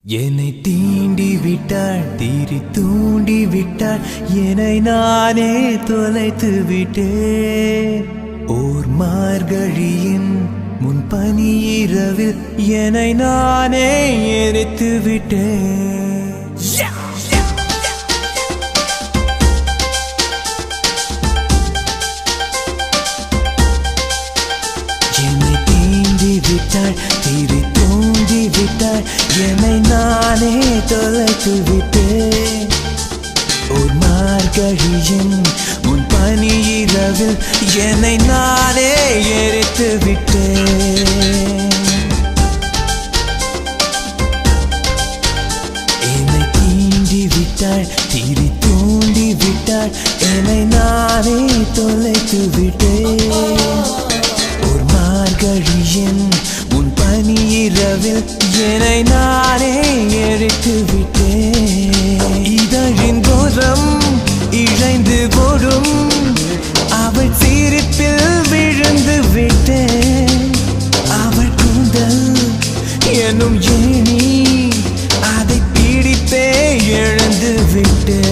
என்னை தீண்டி விட்டாள், தீரி தூண்டி விட்டாள், என்னை நானே தொலைத்து விட்டேன். ஓர் மார்கழியின் முன்பனி இரவில் என்னை நானே எரித்து விட்டேன். என்னை தீண்டி விட்டாள், தீரி தூண்டி விட்டாள், என்னை நானே தொலைத்து விட்டேன். ஒரு மார்கழியின் முன்பனி இரவில் என்னை நானே எரித்து விட்டேன். என்னை தீண்டி விட்டாள், தீரி தூண்டி விட்டாள், என்னை நானே தொலைத்து விட்டேன். ஒரு மார்கழியின் முன்பனி இரவில் என்னை நானே எரித்து விட்டேன். இதழின் தோரம் இழைந்து போடும் அவள் சிரிப்பில் விழுந்து விட்டேன். அவள் கூந்தல் என்னும் ஏணி அதை பிடித்தே எழுந்து விட்டேன்.